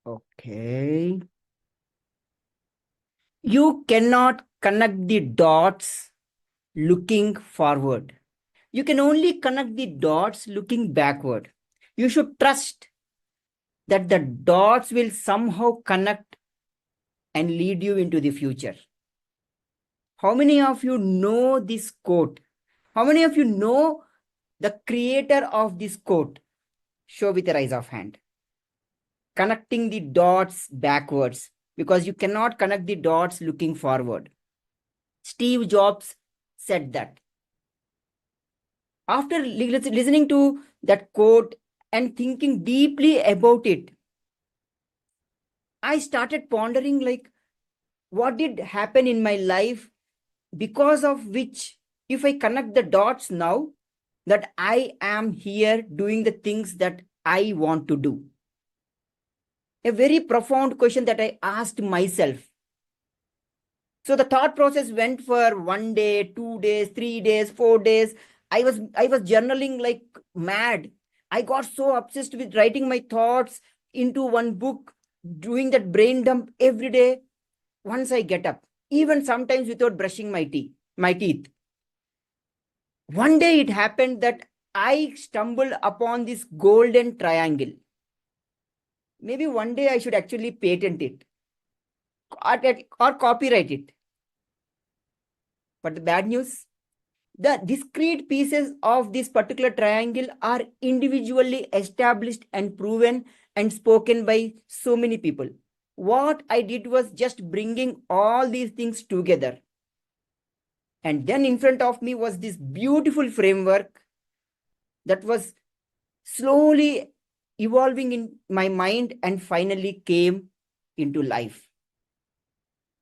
Okay. You cannot connect the dots looking forward. You can only connect the dots looking backward. You should trust that the dots will somehow connect and lead you into the future. How many of you know this quote? How many of you know the creator of this quote? Show with a rise of hand. Connecting the dots backwards, because you cannot connect the dots looking forward. Steve Jobs said that. After listening to that quote and thinking deeply about it, I started pondering like what did happen in my life because of which, if I connect the dots now, that I am here doing the things that I want to do. A very profound question that I asked myself. So the thought process went for 1 day, 2 days, 3 days, 4 days. I was journaling like mad. I got so obsessed with writing my thoughts into one book, doing that brain dump every day once I get up, even sometimes without brushing my teeth. One day it happened that I stumbled upon this golden triangle. Maybe one day I should actually patent it or copyright it. But the bad news, the discrete pieces of this particular triangle are individually established and proven and spoken by so many people. What I did was just bringing all these things together. And then in front of me was this beautiful framework that was slowly evolving in my mind and finally came into life.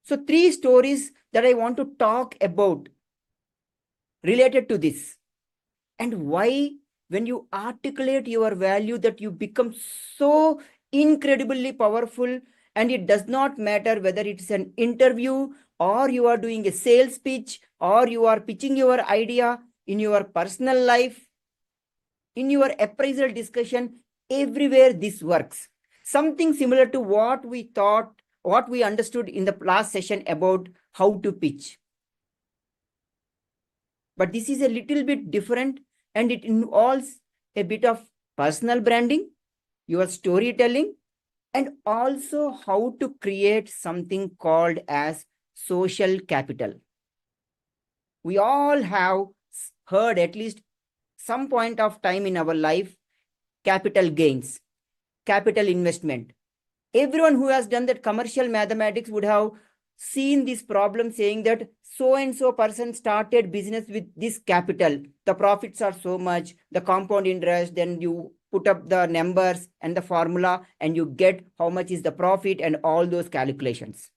So, three stories that I want to talk about related to this, and why, when you articulate your value, that you become so incredibly powerful. And it does not matter whether it's an interview, or you are doing a sales pitch, or you are pitching your idea in your personal life, in your appraisal discussion, everywhere this works. Something similar to what we thought, what we understood in the last session about how to pitch. But this is a little bit different, and it involves a bit of personal branding, your storytelling, and also how to create something called as social capital. We all have heard at least some point of time in our life capital gains, capital investment. Everyone who has done that commercial mathematics would have seen this problem, saying that so and so person started business with this capital. The profits are so much, the compound interest, then you put up the numbers and the formula and you get how much is the profit and all those calculations.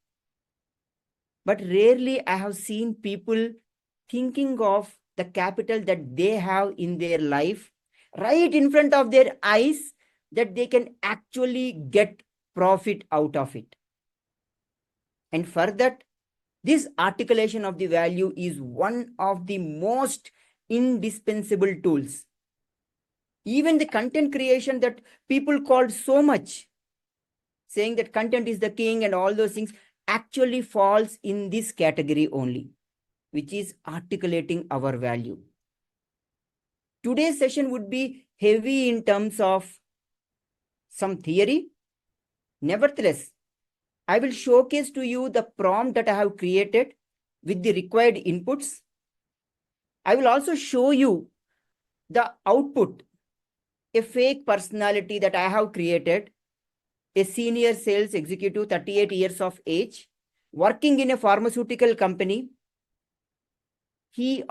But rarely I have seen people thinking of the capital that they have in their life right in front of their eyes, that they can actually get profit out of it. And for that, this articulation of the value is one of the most indispensable tools. Even the content creation that people called so much, saying that content is the king and all those things, actually falls in this category only, which is articulating our value. Today's session would be heavy in terms of some theory. Nevertheless, I will showcase to you the prompt that I have created with the required inputs. I will also show you the output, a fake personality that I have created, a senior sales executive, 38 years of age, working in a pharmaceutical company. He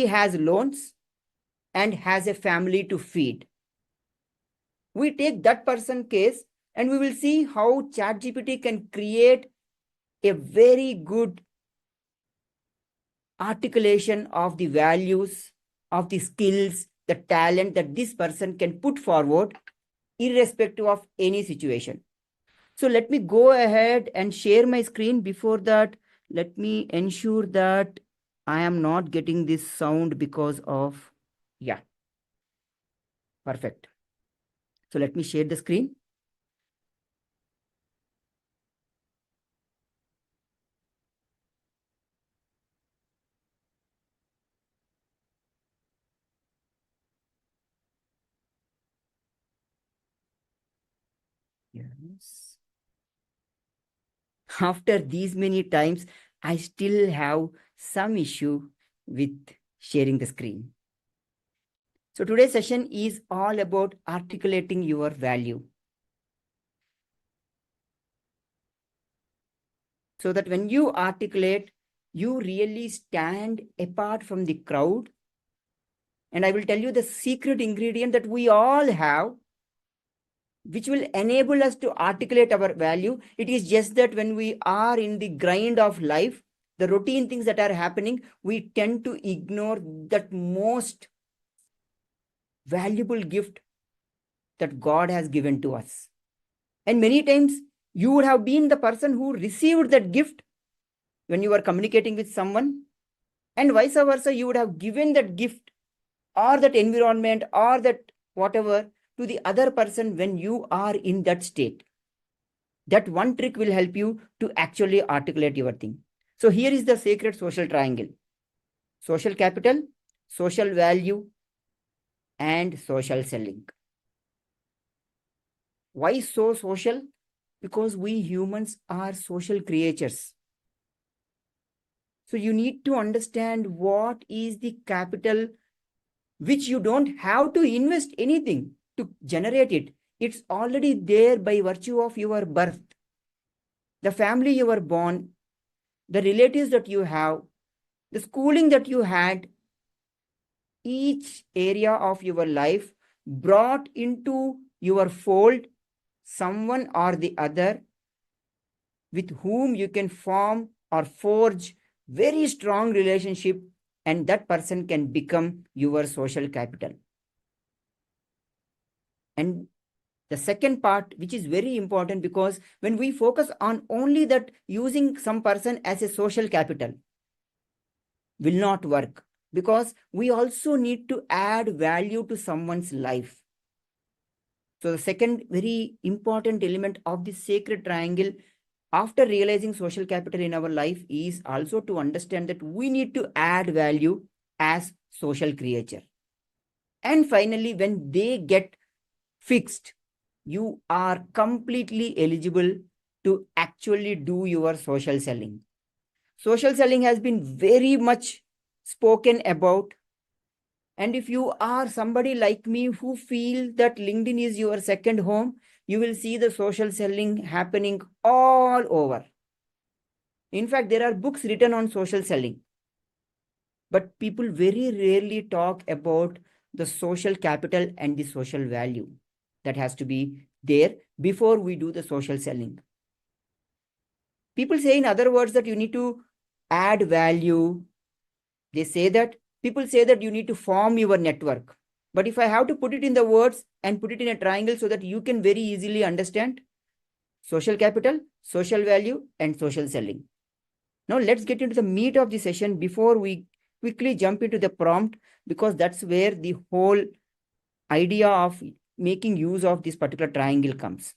has loans and has a family to feed. We take that person case and we will see how ChatGPT can create a very good articulation of the values, of the skills, the talent that this person can put forward, irrespective of any situation. So let me go ahead and share my screen. Before that, let me ensure that I am not getting this sound because of, yeah, perfect. So let me share the screen. After these many times, I still have some issue with sharing the screen. So today's session is all about articulating your value. So that when you articulate, you really stand apart from the crowd. And I will tell you the secret ingredient that we all have, which will enable us to articulate our value. It is just that when we are in the grind of life, the routine things that are happening, we tend to ignore that most valuable gift that God has given to us. And many times you would have been the person who received that gift when you were communicating with someone, and vice versa, you would have given that gift or that environment or that whatever to the other person when you are in that state. That one trick will help you to actually articulate your thing. So here is the sacred social triangle: social capital, social value, and social selling. Why so social? Because we humans are social creatures. So you need to understand what is the capital which you don't have to invest anything to generate it. It's already there by virtue of your birth, the family you were born, the relatives that you have, the schooling that you had. Each area of your life brought into your fold someone or the other with whom you can form or forge very strong relationship, and that person can become your social capital. And the second part, which is very important, because when we focus on only that, using some person as a social capital will not work, because we also need to add value to someone's life. So the second very important element of this sacred triangle after realizing social capital in our life is also to understand that we need to add value as social creature. And finally, when they get fixed, you are completely eligible to actually do your social selling. Social selling has been very much spoken about. And if you are somebody like me who feel that LinkedIn is your second home, you will see the social selling happening all over. In fact, there are books written on social selling, but people very rarely talk about the social capital and the social value that has to be there before we do the social selling. People say, in other words, that you need to add value. They say that people say that you need to form your network. But if I have to put it in the words and put it in a triangle so that you can very easily understand: social capital, social value, and social selling. Now let's get into the meat of the session before we quickly jump into the prompt, because that's where the whole idea of making use of this particular triangle comes.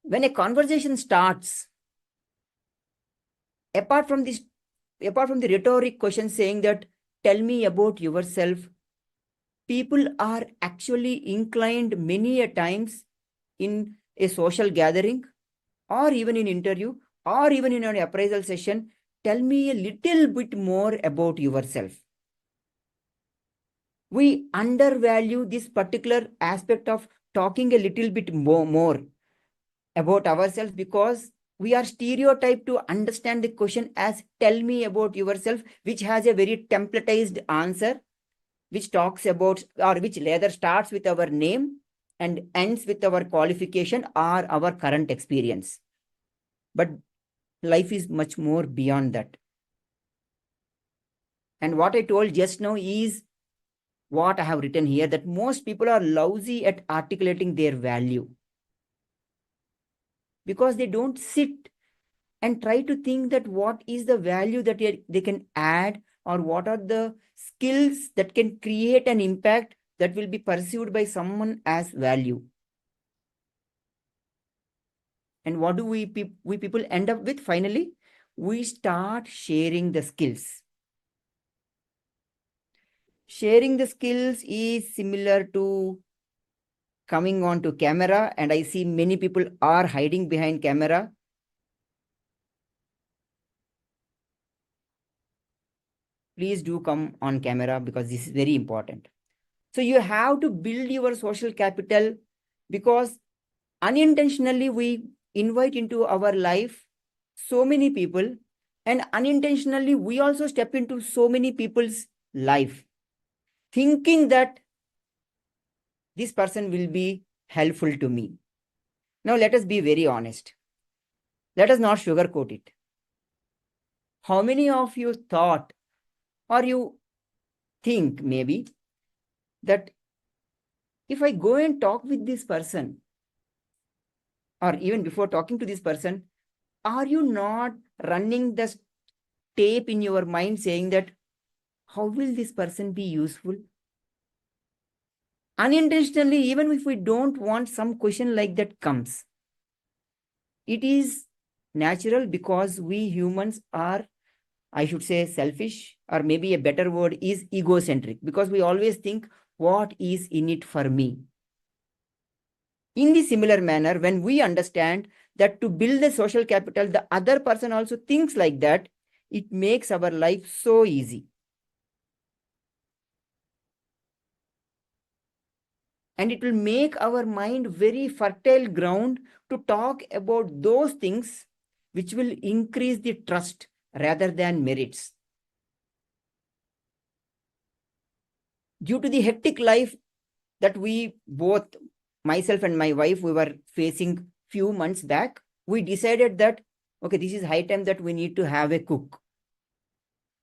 When a conversation starts, apart from the rhetoric question saying that tell me about yourself, people are actually inclined many a times in a social gathering or even in interview or even in an appraisal session, tell me a little bit more about yourself. We undervalue this particular aspect of talking a little bit more about ourselves, because we are stereotyped to understand the question as tell me about yourself, which has a very templatized answer, which talks about, or which rather starts with our name and ends with our qualification or our current experience. But life is much more beyond that. And what I told just now is what I have written here, that most people are lousy at articulating their value because they don't sit and try to think that what is the value that they can add, or what are the skills that can create an impact that will be perceived by someone as value. And what do we people end up with finally? We start sharing the skills. Sharing the skills is similar to coming on to camera, and I see many people are hiding behind camera. Please do come on camera because this is very important. So you have to build your social capital, because unintentionally we invite into our life so many people, and unintentionally we also step into so many people's life thinking that this person will be helpful to me. Now let us be very honest. Let us not sugarcoat it. How many of you thought, or you think maybe, that if I go and talk with this person, or even before talking to this person, are you not running the tape in your mind saying that how will this person be useful? Unintentionally, even if we don't want, some question like that comes. It is natural because we humans are, I should say, selfish, or maybe a better word is egocentric, because we always think, what is in it for me? In the similar manner, when we understand that to build the social capital, the other person also thinks like that, it makes our life so easy. And it will make our mind very fertile ground to talk about those things which will increase the trust rather than merits. Due to the hectic life that we both, myself and my wife, we were facing few months back, we decided that, okay, this is high time that we need to have a cook.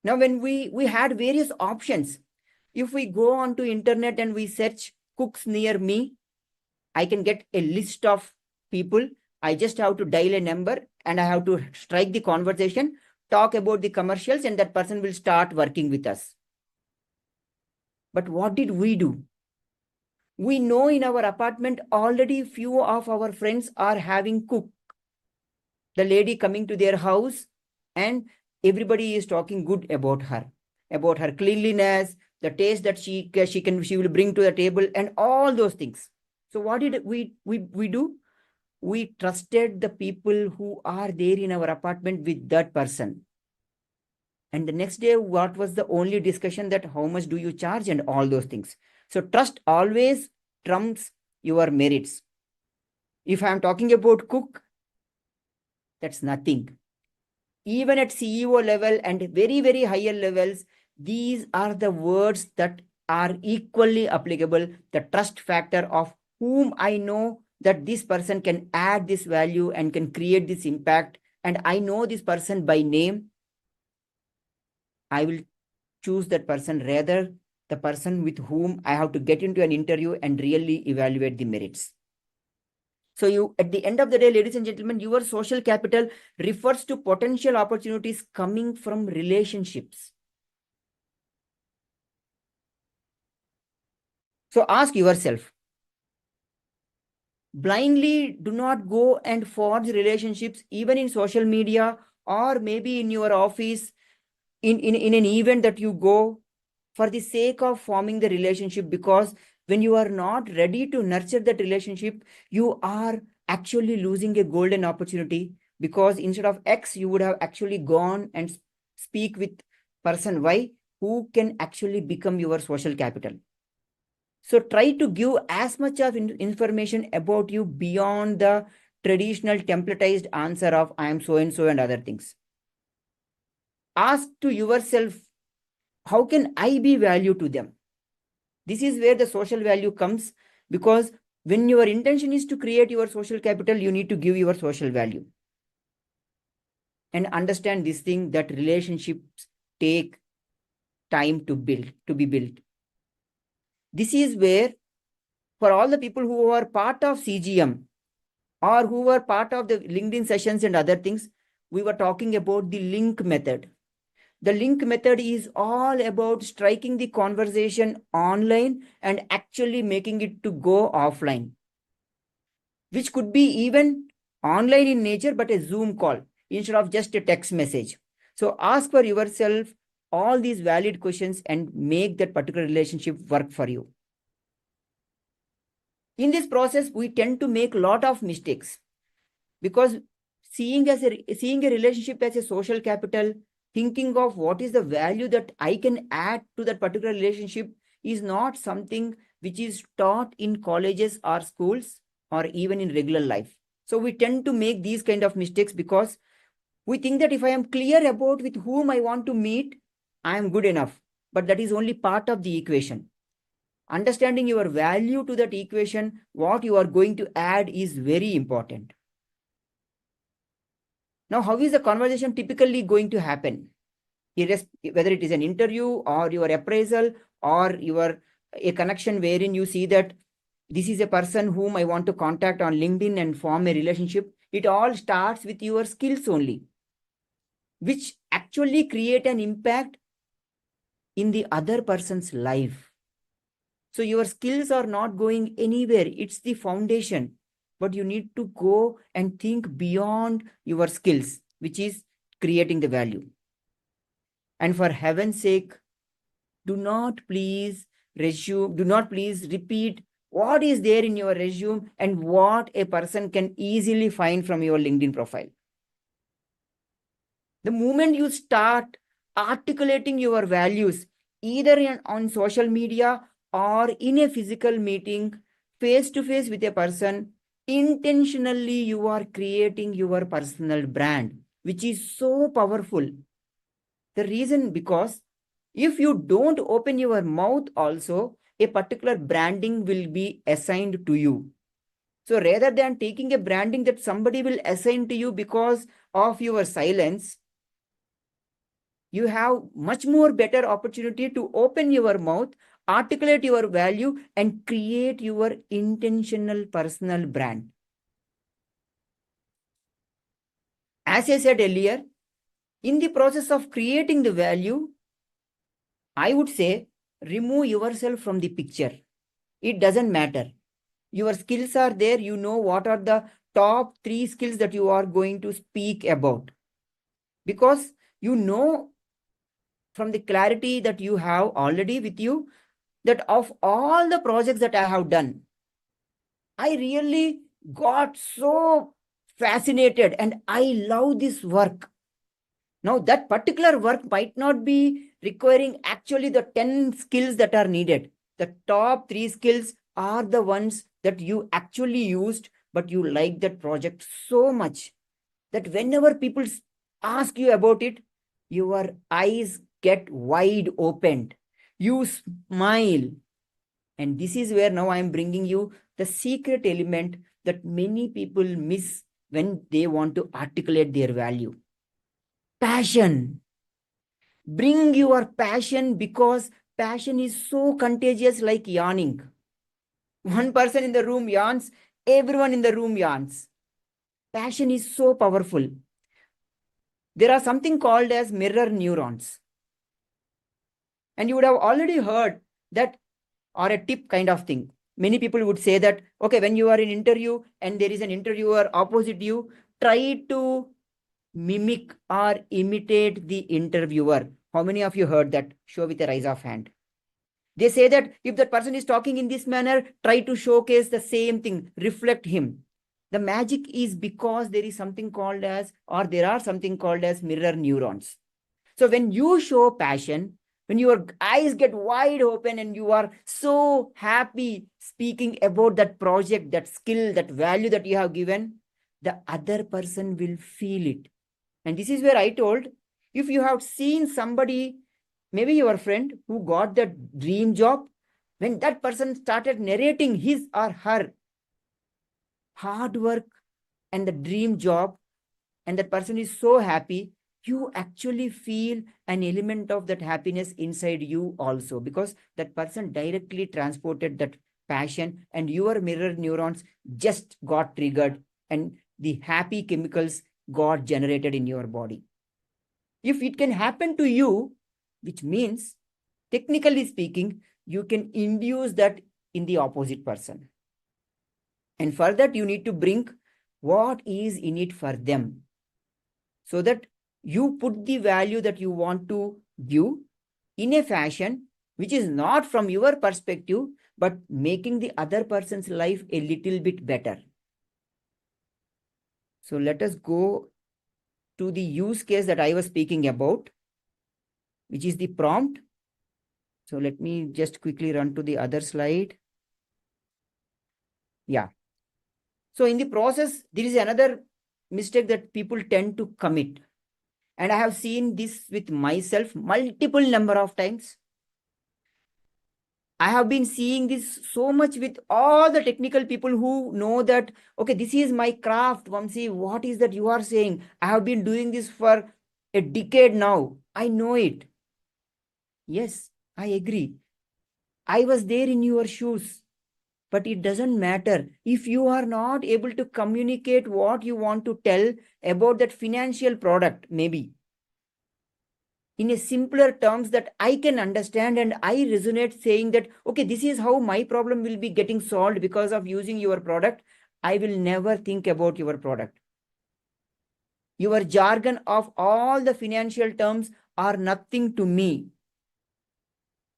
Now, when we had various options, if we go onto internet and we search cooks near me, I can get a list of people. I just have to dial a number and I have to strike the conversation, talk about the commercials, and that person will start working with us. But what did we do? We know in our apartment already few of our friends are having cook. The lady coming to their house, and everybody is talking good about her cleanliness, the taste that she will bring to the table, and all those things. So what did we do? We trusted the people who are there in our apartment with that person. And the next day, what was the only discussion? That how much do you charge and all those things. So trust always trumps your merits. If I'm talking about cook, that's nothing. Even at CEO level and very, very higher levels, these are the words that are equally applicable. The trust factor of whom I know that this person can add this value and can create this impact, and I know this person by name, I will choose that person rather the person with whom I have to get into an interview and really evaluate the merits. So you, at the end of the day, ladies and gentlemen, your social capital refers to potential opportunities coming from relationships. So ask yourself, blindly do not go and forge relationships, even in social media or maybe in your office, in an event that you go, for the sake of forming the relationship, because when you are not ready to nurture that relationship, you are actually losing a golden opportunity, because instead of X, you would have actually gone and speak with person Y, who can actually become your social capital. So try to give as much of information about you beyond the traditional templatized answer of I am so and so and other things. Ask to yourself, how can I be value to them? This is where the social value comes, because when your intention is to create your social capital, you need to give your social value. And understand this thing, that relationships take time to be built. This is where, for all the people who are part of CGM or who were part of the LinkedIn sessions and other things, we were talking about the link method. The link method is all about striking the conversation online and actually making it to go offline, which could be even online in nature, but a Zoom call instead of just a text message. So ask for yourself all these valid questions and make that particular relationship work for you. In this process, we tend to make a lot of mistakes because seeing a relationship as a social capital, thinking of what is the value that I can add to that particular relationship is not something which is taught in colleges or schools or even in regular life. So we tend to make these kind of mistakes because we think that if I am clear about with whom I want to meet, I am good enough. But that is only part of the equation. Understanding your value to that equation, what you are going to add is very important. Now, how is the conversation typically going to happen? Whether it is an interview or your appraisal or a connection wherein you see that this is a person whom I want to contact on LinkedIn and form a relationship. It all starts with your skills only, which actually create an impact in the other person's life. So your skills are not going anywhere. It's the foundation, but you need to go and think beyond your skills, which is creating the value. And for heaven's sake, do not please repeat what is there in your resume and what a person can easily find from your LinkedIn profile. The moment you start articulating your values, either on social media or in a physical meeting, face to face with a person, intentionally you are creating your personal brand, which is so powerful. The reason because if you don't open your mouth also, a particular branding will be assigned to you. So rather than taking a branding that somebody will assign to you because of your silence, you have much more better opportunity to open your mouth, articulate your value, and create your intentional personal brand. As I said earlier, in the process of creating the value, I would say remove yourself from the picture. It doesn't matter. Your skills are there. You know what are the top 3 skills that you are going to speak about. Because you know from the clarity that you have already with you that of all the projects that I have done, I really got so fascinated and I love this work. Now, that particular work might not be requiring actually the 10 skills that are needed. The top 3 skills are the ones that you actually used, but you like that project so much that whenever people ask you about it, your eyes get wide opened. You smile. And this is where now I am bringing you the secret element that many people miss when they want to articulate their value. Passion. Bring your passion because passion is so contagious like yawning. One person in the room yawns, everyone in the room yawns. Passion is so powerful. There are something called as mirror neurons. And you would have already heard that, or a tip kind of thing. Many people would say that, okay, when you are in interview and there is an interviewer opposite you, try to mimic or imitate the interviewer. How many of you heard that? Show with a raise of hand. They say that if that person is talking in this manner, try to showcase the same thing, reflect him. The magic is because there is something called as, or there are something called as mirror neurons. So when you show passion, when your eyes get wide open and you are so happy speaking about that project, that skill, that value that you have given, the other person will feel it. And this is where I told, if you have seen somebody, maybe your friend who got that dream job, when that person started narrating his or her hard work and the dream job, and that person is so happy, you actually feel an element of that happiness inside you also, because that person directly transported that passion and your mirror neurons just got triggered and the happy chemicals got generated in your body. If it can happen to you, which means, technically speaking, you can induce that in the opposite person. And for that, you need to bring what is in it for them, so that you put the value that you want to give in a fashion which is not from your perspective, but making the other person's life a little bit better. So let us go to the use case that I was speaking about, which is the prompt. So let me just quickly run to the other slide. Yeah. So in the process, there is another mistake that people tend to commit. And I have seen this with myself multiple number of times. I have been seeing this so much with all the technical people who know that, okay, this is my craft, Vamsi. What is that you are saying? I have been doing this for a decade now. I know it. Yes, I agree. I was there in your shoes, but it doesn't matter. If you are not able to communicate what you want to tell about that financial product, maybe in a simpler terms that I can understand and I resonate saying that, okay, this is how my problem will be getting solved because of using your product, I will never think about your product. Your jargon of all the financial terms are nothing to me.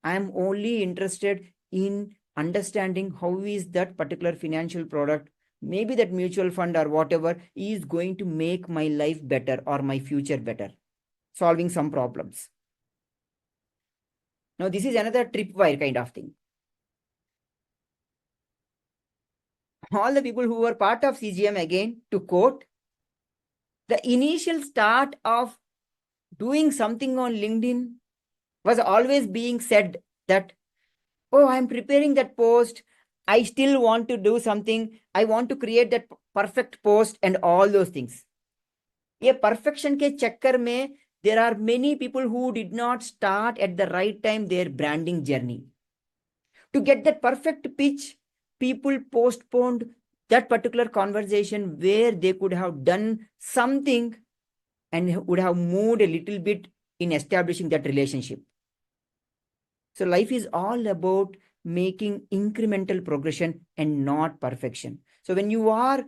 I am only interested in understanding how is that particular financial product, maybe that mutual fund or whatever, is going to make my life better or my future better, solving some problems. Now, this is another tripwire kind of thing. All the people who were part of CGM, again, to quote, the initial start of doing something on LinkedIn was always being said that, oh, I'm preparing that post. I still want to do something. I want to create that perfect post and all those things. A perfection ke chakkar mein, there are many people who did not start at the right time their branding journey. To get that perfect pitch, people postponed that particular conversation where they could have done something and would have moved a little bit in establishing that relationship. So life is all about making incremental progression and not perfection. So when you are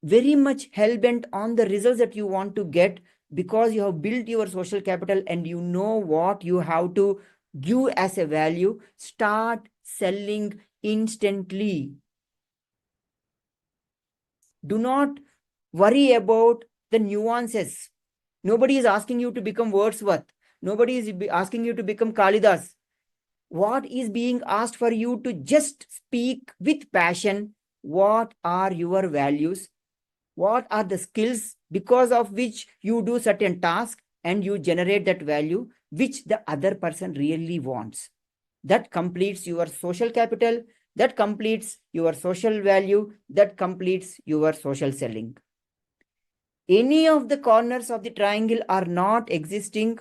very much hell-bent on the results that you want to get because you have built your social capital and you know what you have to give as a value, start selling instantly. Do not worry about the nuances. Nobody is asking you to become Wordsworth. Nobody is asking you to become Kalidas. What is being asked for you to just speak with passion? What are your values? What are the skills because of which you do certain tasks and you generate that value which the other person really wants? That completes your social capital, that completes your social value, that completes your social selling. Any of the corners of the triangle are not existing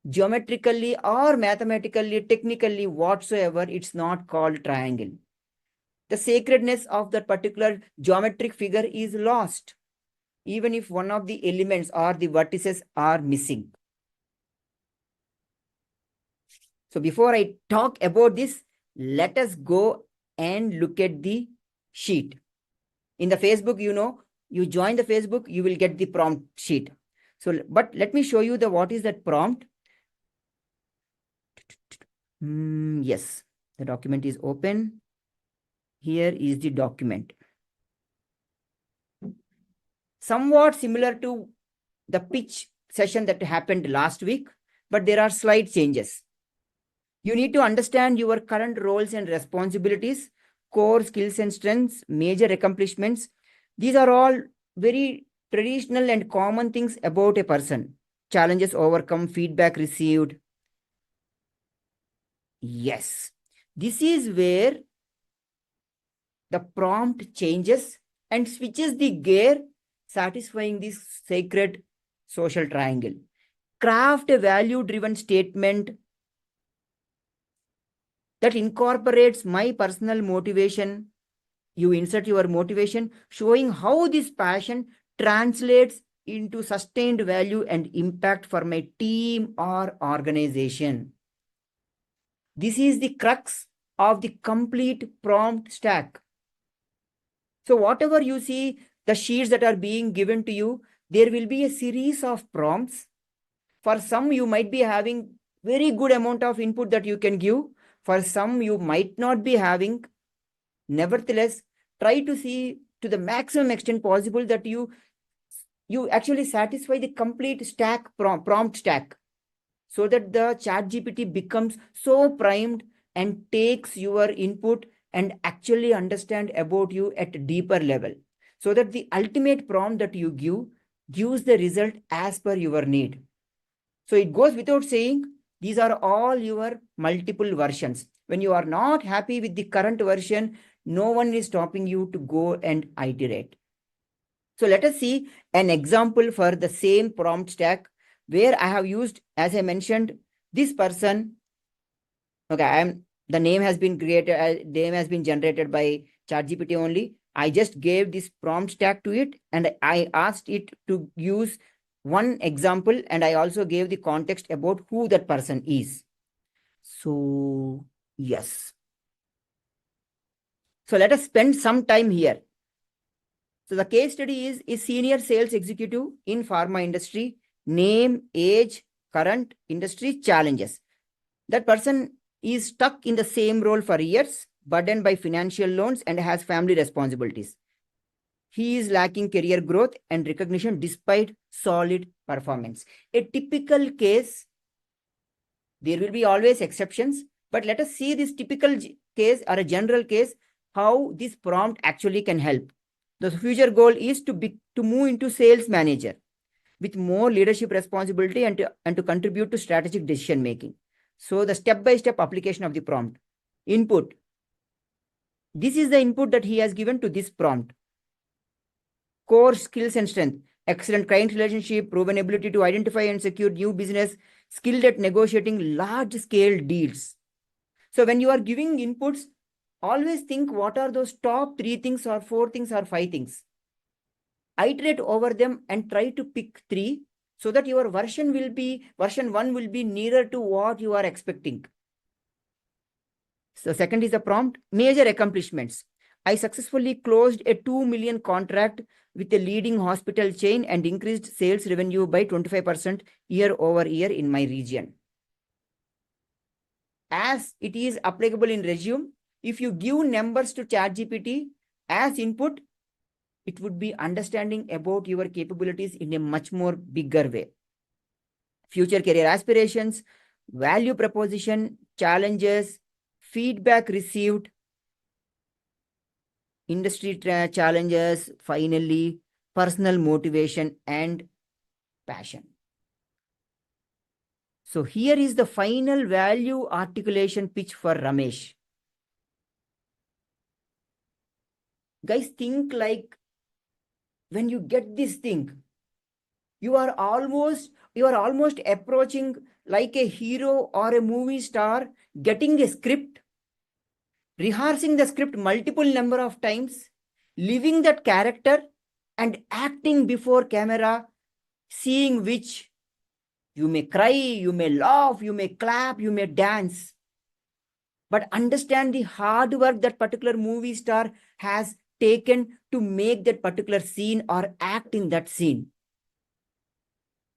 geometrically or mathematically, technically, whatsoever, it's not called triangle. The sacredness of that particular geometric figure is lost, even if one of the elements or the vertices are missing. So before I talk about this, let us go and look at the sheet. In the Facebook, you join the Facebook, you will get the prompt sheet. So, but let me show you what is that prompt. Yes, the document is open. Here is the document. Somewhat similar to the pitch session that happened last week, but there are slight changes. You need to understand your current roles and responsibilities, core skills and strengths, major accomplishments. These are all very traditional and common things about a person. Challenges overcome, feedback received. Yes, this is where the prompt changes and switches the gear, satisfying this sacred social triangle. Craft a value-driven statement that incorporates my personal motivation. You insert your motivation, showing how this passion translates into sustained value and impact for my team or organization. This is the crux of the complete prompt stack. So whatever you see, the sheets that are being given to you, there will be a series of prompts. For some, you might be having very good amount of input that you can give. For some, you might not be having Nevertheless, try to see to the maximum extent possible that you actually satisfy the complete stack prompt stack, so that the chat GPT becomes so primed and takes your input and actually understand about you at a deeper level, so that the ultimate prompt that you gives the result as per your need. So it goes without saying, these are all your multiple versions. When you are not happy with the current version, no one is stopping you to go and iterate. So let us see an example for the same prompt stack where I have used, as I mentioned, this person. Okay, the name has been created, name has been generated by ChatGPT only. I just gave this prompt stack to it and I asked it to use one example, and I also gave the context about who that person is. So, yes. So let us spend some time here. So the case study is senior sales executive in pharma industry, name, age, current industry challenges. That person is stuck in the same role for years, burdened by financial loans and has family responsibilities. He is lacking career growth and recognition despite solid performance. A typical case, there will be always exceptions, but let us see this typical case or a general case, how this prompt actually can help. The future goal is to move into sales manager with more leadership responsibility and to contribute to strategic decision making. So the step-by-step application of the prompt. Input. This is the input that he has given to this prompt. Core skills and strength. Excellent client relationship, proven ability to identify and secure new business, skilled at negotiating large-scale deals. So when you are giving inputs, always think what are those top 3 things or 4 things or 5 things. Iterate over them and try to pick 3 so that your version 1 will be nearer to what you are expecting. So second is the prompt, major accomplishments. I successfully closed a 2 million contract with a leading hospital chain and increased sales revenue by 25% year over year in my region. As it is applicable in resume, if you give numbers to ChatGPT as input, it would be understanding about your capabilities in a much more bigger way. Future career aspirations, value proposition, challenges, feedback received, industry challenges, finally, personal motivation and passion. So here is the final value articulation pitch for Ramesh. Guys, think like when you get this thing, you are almost approaching like a hero or a movie star, getting a script, rehearsing the script multiple number of times, living that character and acting before camera, seeing which you may cry, you may laugh, you may clap, you may dance. But understand the hard work that particular movie star has taken to make that particular scene or act in that scene.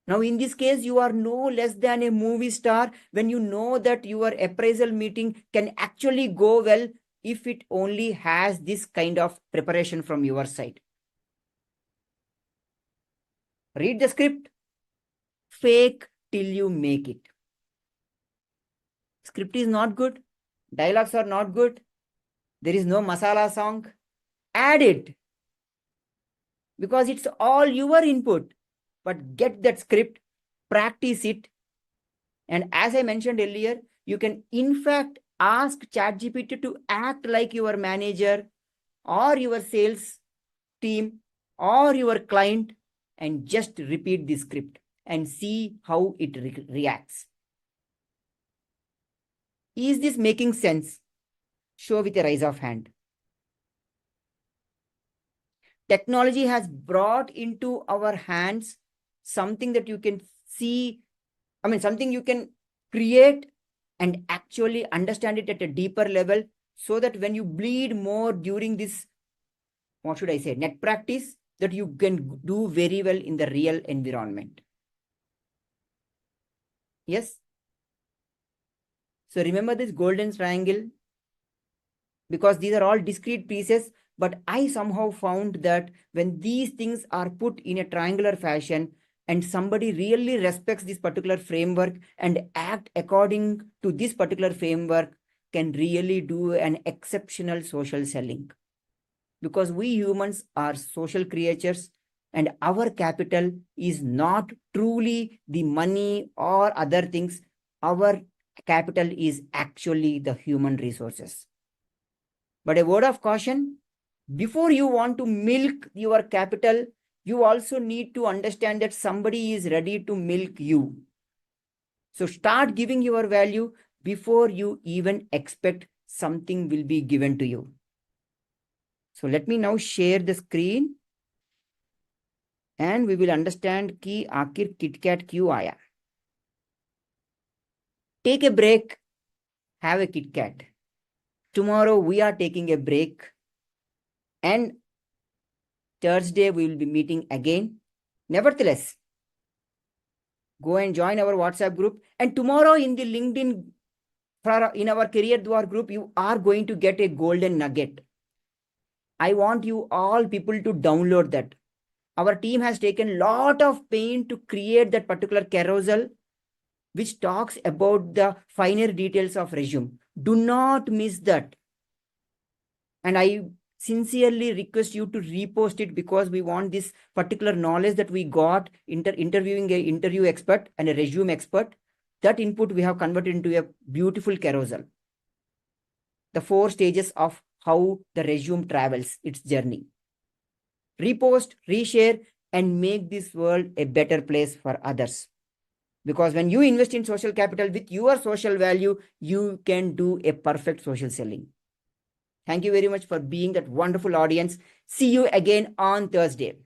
Now, in this case, you are no less than a movie star when you know that your appraisal meeting can actually go well if it only has this kind of preparation from your side. Read the script, fake till you make it. Script is not good, dialogues are not good, there is no masala song, add it because it's all your input. But get that script, practice it. And as I mentioned earlier, you can in fact ask ChatGPT to act like your manager or your sales team or your client and just repeat the script and see how it reacts. Is this making sense? Show with a raise of hand. Technology has brought into our hands something that you can see, something you can create and actually understand it at a deeper level, so that when you bleed more during this, what should I say, net practice, that you can do very well in the real environment. Yes. So remember this golden triangle. because these are all discrete pieces. But I somehow found that when these things are put in a triangular fashion and somebody really respects this particular framework and act according to this particular framework, can really do an exceptional social selling. Because we humans are social creatures, and our capital is not truly the money or other things. Our capital is actually the human resources. But a word of caution, before you want to milk your capital, you also need to understand that somebody is ready to milk you. So start giving your value before you even expect something will be given to you. So let me now share the screen and we will understand कि आखिर KitKat क्यों आया. Take a break, have a KitKat. Tomorrow we are taking a break and Thursday we will be meeting again. Nevertheless, go and join our WhatsApp group. And tomorrow in the LinkedIn, in our Career Dwar group, you are going to get a golden nugget. I want you all people to download that. Our team has taken a lot of pain to create that particular carousel, which talks about the finer details of resume. Do not miss that. And I sincerely request you to repost it, because we want this particular knowledge that we got interviewing an interview expert and a resume expert. That input we have converted into a beautiful carousel. The 4 stages of how the resume travels its journey. Repost, reshare, and make this world a better place for others. Because when you invest in social capital with your social value, you can do a perfect social selling. Thank you very much for being that wonderful audience. See you again on Thursday.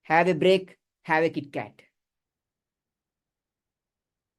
Have a break. Have a KitKat.